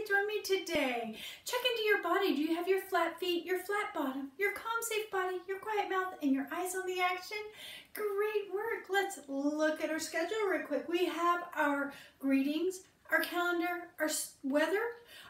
could join me today. Check into your body. Do you have your flat feet, your flat bottom, your calm, safe body, your quiet mouth, and your eyes on the action? Great work. Let's look at our schedule real quick. We have our greetings, our calendar, our weather,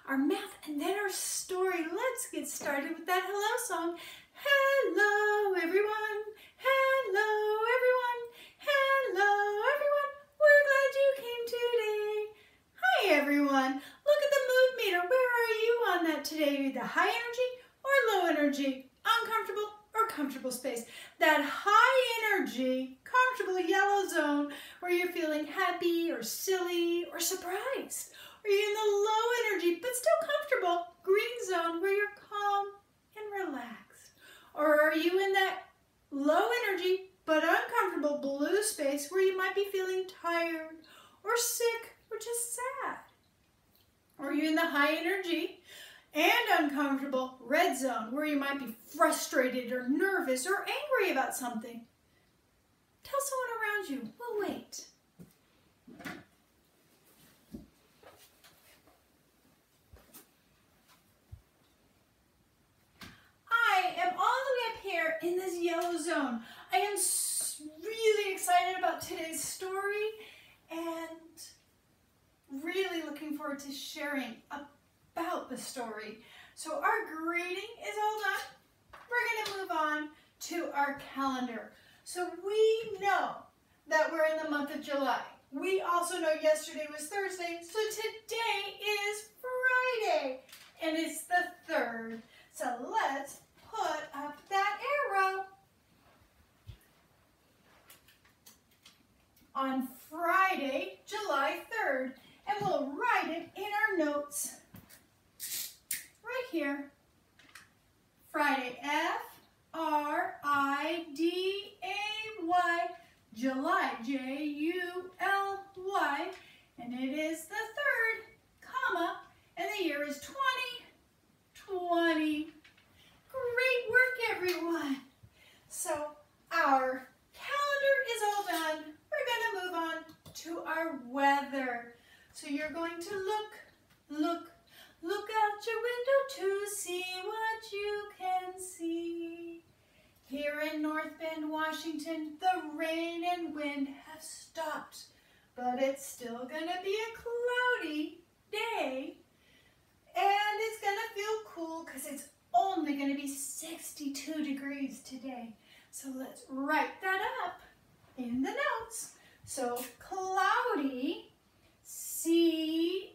our math, and then our story. Let's get started with that hello song. Hello, everyone. Hello, everyone. Hello, everyone. We're glad you came today. Hi, everyone. Look at the mood meter. Where are you on that today? The high energy or low energy? Uncomfortable or comfortable space? That high energy, comfortable yellow zone where you're feeling happy or silly or surprised. Are you in the low energy but still comfortable green zone where you're calm and relaxed? Or are you in that low energy but uncomfortable blue space where you might be feeling tired or sick or just sad? Or are you in the high energy and uncomfortable red zone where you might be frustrated or nervous or angry about something? Tell someone around you. We'll wait. I am all the way up here in this yellow zone. I am really excited about today's story and really looking forward to sharing about the story. So our greeting is all done. We're going to move on to our calendar. So we know that we're in the month of July. We also know yesterday was Thursday, so today is Friday, and it's the 3rd. So let's put up that arrow. On Friday, July 3rd, and we'll write it in our notes right here. Friday, F-R-I-D-A-Y, July, J-U-L-Y, and it is the 3rd, comma, and the year is 2020. Great work, everyone. So our calendar is all done. We're going to move on to our weather. So you're going to look out your window to see what you can see. Here in North Bend, Washington, the rain and wind have stopped, but it's still going to be a cloudy day, and it's going to feel cool because it's only going to be 62 degrees today. So let's write that up in the notes. So cloudy, C-L-O-U-D-Y,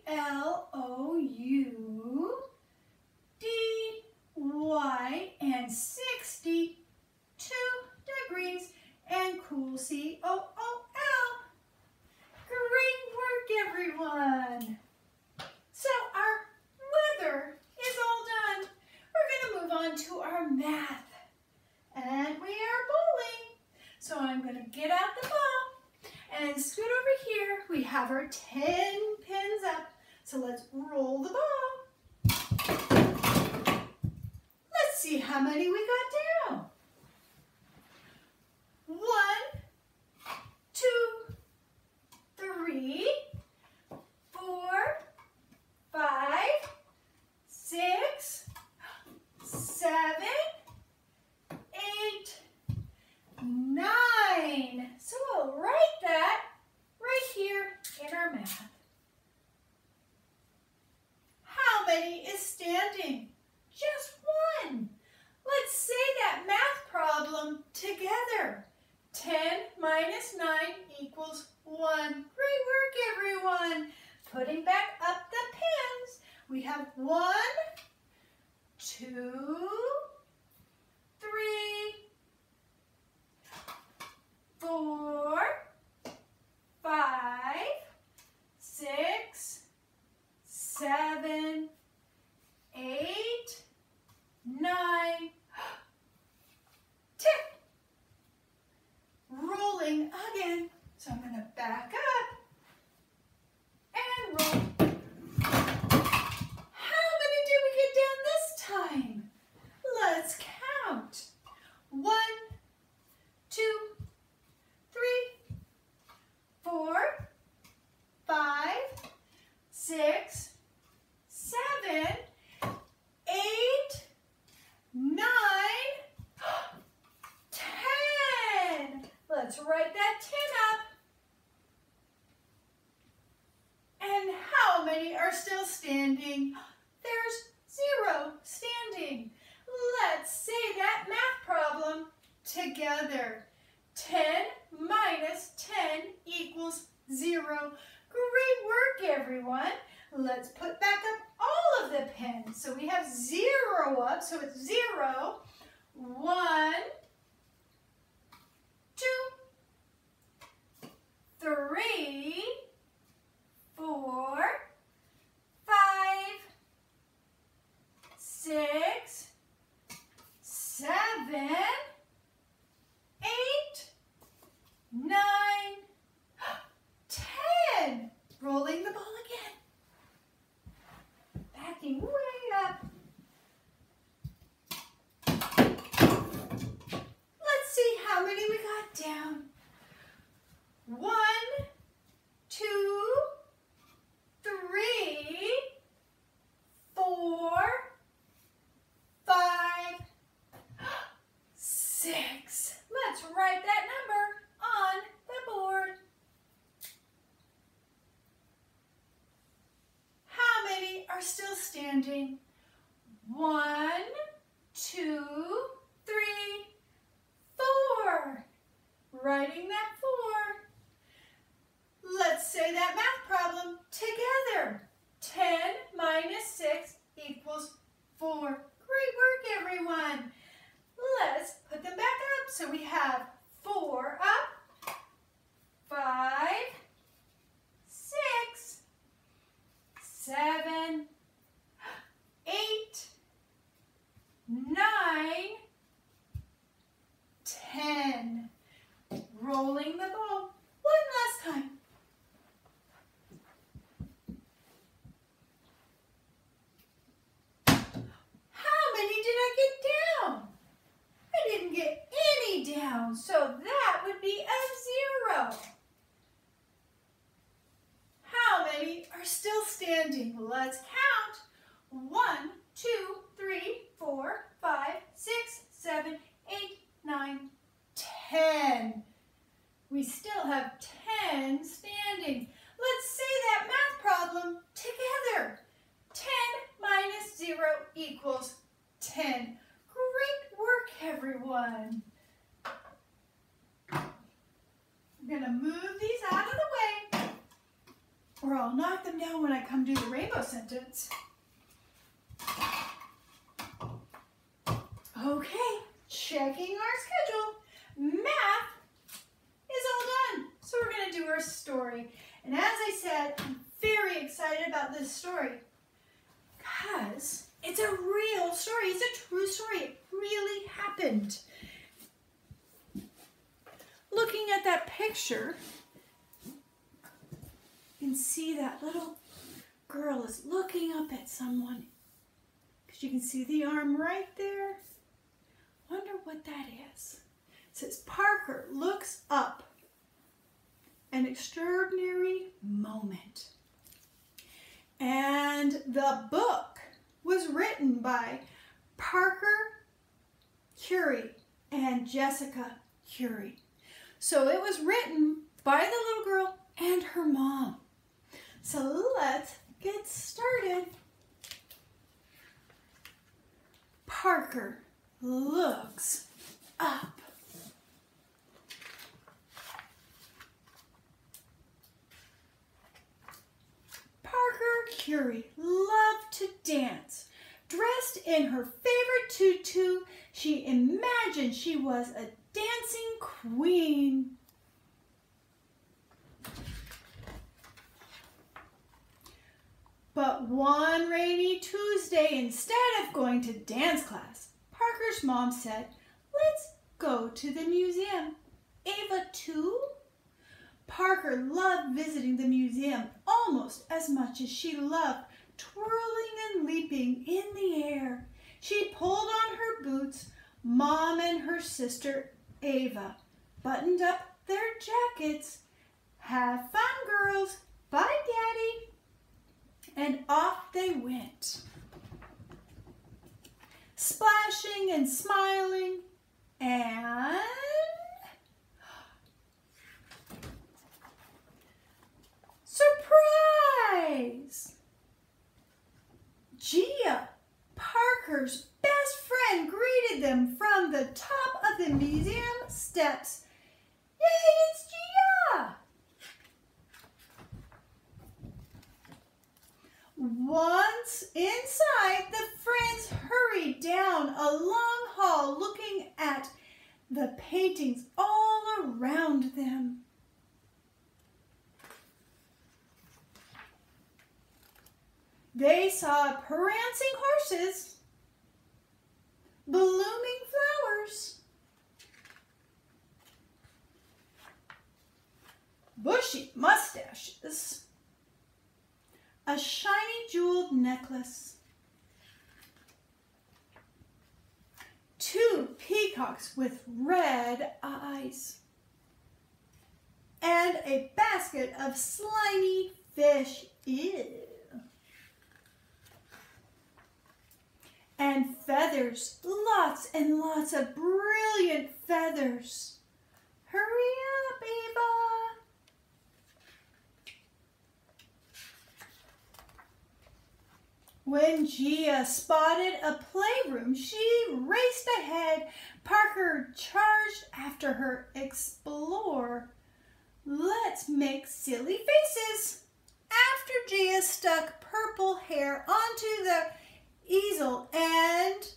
and 62 degrees, and cool, C-O-O-L. Great work, everyone. So our weather is all done. We're going to move on to our math. And we are bowling. So I'm going to get out the ball and scoot over here. We have our 10 pins up. So let's roll the ball. Let's see how many we got down. 1, 2, 3, 4, 5, 6, 7, 8, 9. So we'll write that right here in our math. How many is standing? Just 1. Let's say that math problem together. 10 minus 9 equals 1. Great work, everyone. Putting back up the pins. We have 1, 2, 3, 4, 5, 6, 7, 8, 9, 10. Rolling again. So I'm going to back up and roll. How many did we get down this time? Let's count. 1, 2, 3, 4, 5, 6, 7, are still standing? There's 0 standing. Let's say that math problem together. 10 minus 10 equals 0. Great work, everyone. Let's put back up all of the pens. So we have 0 up, so it's 0, 1, 2, 3, 4, 5, 6, 7, 8, 9, 10. Rolling the ball again. Backing way up. Let's see how many we got down. 1, 2, 3, 4, 5, 6. Let's write that number on the board. How many are still standing? 1, 2, 3, 4. Writing that 4. Let's say that math problem together. 10 minus 6 equals 4. Great work, everyone. Let's put them back up. So we have 4 up, 5, 6, 7, 8, 9, 10. Rolling the ball one last time. How many did I get down? I didn't get any down, so that would be a 0. How many are still standing? Let's count. 1, 2, 3, 4, 5, 6, 7, 8, 9, 10. We still have 10 standing. Let's say that math problem together. 10 minus 0 equals 10. Great work, everyone. I'm going to move these out of the way, or I'll knock them down when I come to the rainbow sentence. Okay, checking our schedule. Math is all done. So we're going to do our story. And as I said, I'm very excited about this story because it's a real story. It's a true story. It really happened. Looking at that picture, you can see that little girl is looking up at someone. Because you can see the arm right there. Wonder what that is. It says, Parker looks up. An extraordinary moment. And the book was written by Parker Curie and Jessica Curie. So it was written by the little girl and her mom. So let's get started. Parker looks up. Parker Curie loved to dance. Dressed in her favorite tutu, she imagined she was a dancing queen. But one rainy Tuesday, instead of going to dance class, Parker's mom said, "Let's go to the museum." Ava too? Parker loved visiting the museum almost as much as she loved twirling and leaping in the air. She pulled on her boots. Mom and her sister Ava buttoned up their jackets. "Have fun, girls. Bye, Daddy." And off they went, splashing and smiling, and surprise! Once inside, the friends hurried down a long hall looking at the paintings all around them. They saw prancing horses, blooming flowers, bushy mustaches, a shiny jeweled necklace, 2 peacocks with red eyes, and a basket of slimy fish. Ew. And feathers, lots and lots of brilliant feathers. Hurry up, Ava. When Gia spotted a playroom, she raced ahead. Parker charged after her. Explore. Let's make silly faces. After Gia stuck purple hair onto the easel and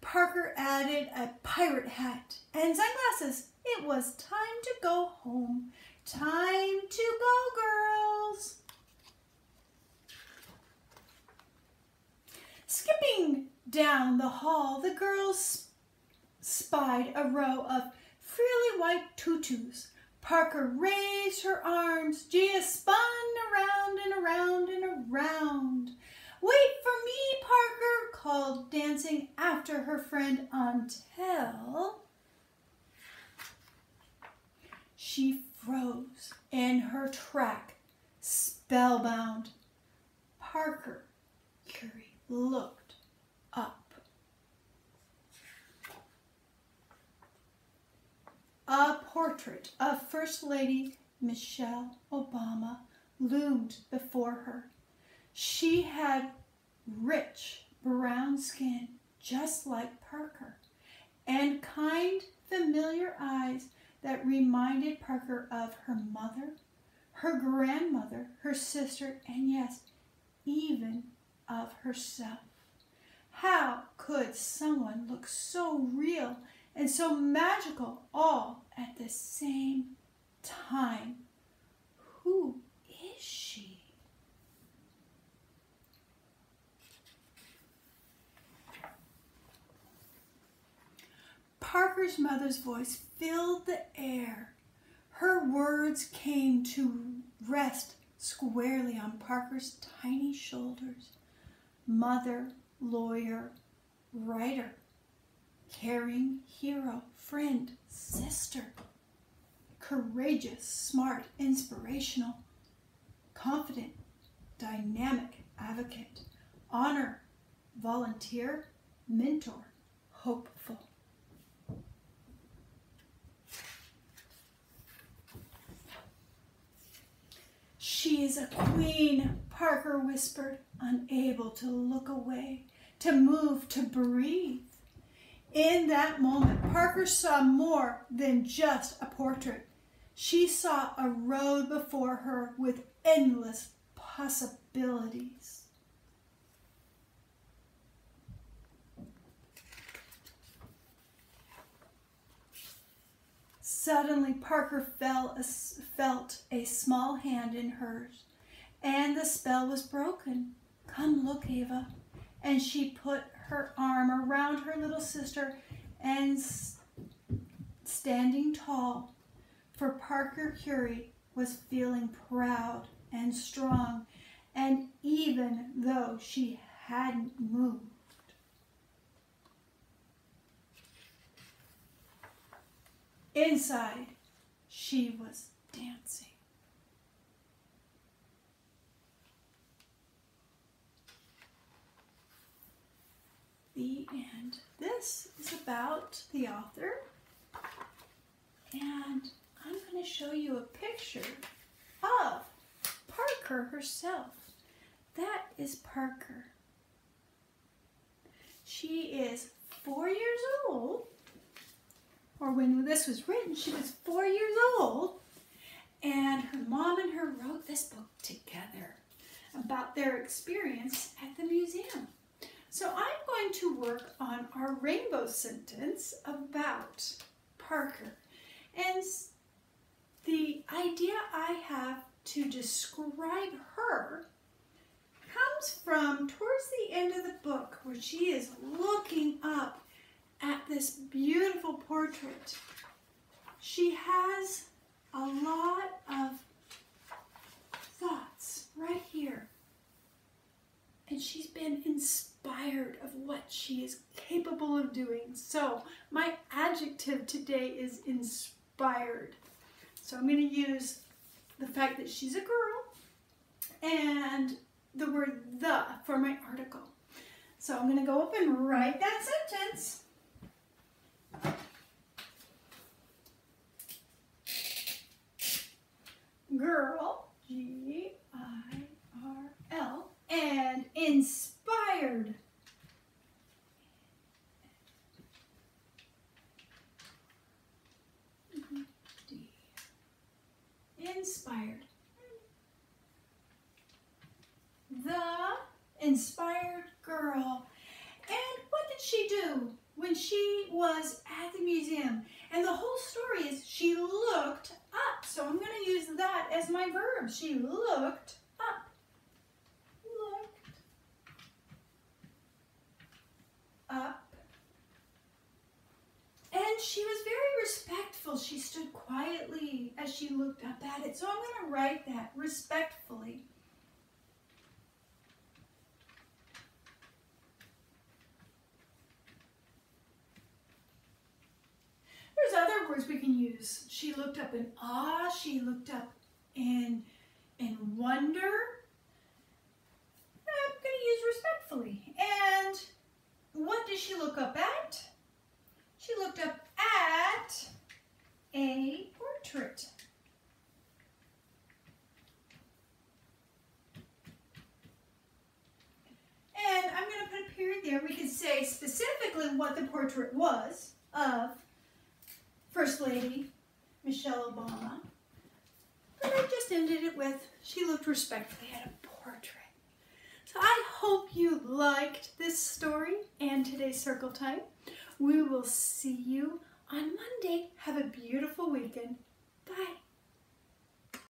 Parker added a pirate hat and sunglasses, it was time to go home. Time to go, girls. Skipping down the hall, the girls spied a row of frilly white tutus. Parker raised her arms. Gia spun around and around and around. Wait for me, Parker called, dancing after her friend until she froze in her track, spellbound. Parker Curie looked up. A portrait of First Lady Michelle Obama loomed before her. She had rich brown skin, just like Parker, and kind, familiar eyes that reminded Parker of her mother, her grandmother, her sister, and yes, even of herself. How could someone look so real and so magical all at the same time? Who is she? Parker's mother's voice filled the air. Her words came to rest squarely on Parker's tiny shoulders. Mother, lawyer, writer, caring hero, friend, sister, courageous, smart, inspirational, confident, dynamic advocate, honor, volunteer, mentor, hopeful. She is a queen, Parker whispered, unable to look away, to move, to breathe. In that moment, Parker saw more than just a portrait. She saw a road before her with endless possibilities. Suddenly, Parker felt a small hand in hers, and the spell was broken. Come look, Ava. And she put her arm around her little sister and standing tall, for Parker Curie was feeling proud and strong, and even though she hadn't moved. Inside, she was dancing. The end. This is about the author, and I'm going to show you a picture of Parker herself. That is Parker. She is 4 years old, or when this was written, she was 4 years old, and her mom and her wrote this book together. about their experience at the museum. So I'm going to work on our rainbow sentence about Parker. And the idea I have to describe her comes from towards the end of the book, where she is looking up at this beautiful portrait. She has a lot of thoughts right here. And she's been inspired of what she is capable of doing. So my adjective today is inspired. So I'm going to use the fact that she's a girl and the word the for my article. So I'm going to go up and write that sentence. Girl, G-I-R-L, and inspired. Inspired. The inspired girl. And what did she do when she was at the museum? And the whole story is she looked up. So I'm going to use that as my verb. She looked up. Looked up. And she was very respectful. She stood quietly as she looked up at it. So I'm going to write that respectfully. There's other words we can use. She looked up in awe. She looked up in wonder. I'm going to use respectfully. And what did she look up at? She looked up at a portrait. And I'm going to put a period there. We can say specifically what the portrait was of First Lady Michelle Obama. But I just ended it with, she looked respectfully at a portrait. So I hope you liked this story and today's Circle Time. We will see you on Monday. Have a beautiful weekend. Bye.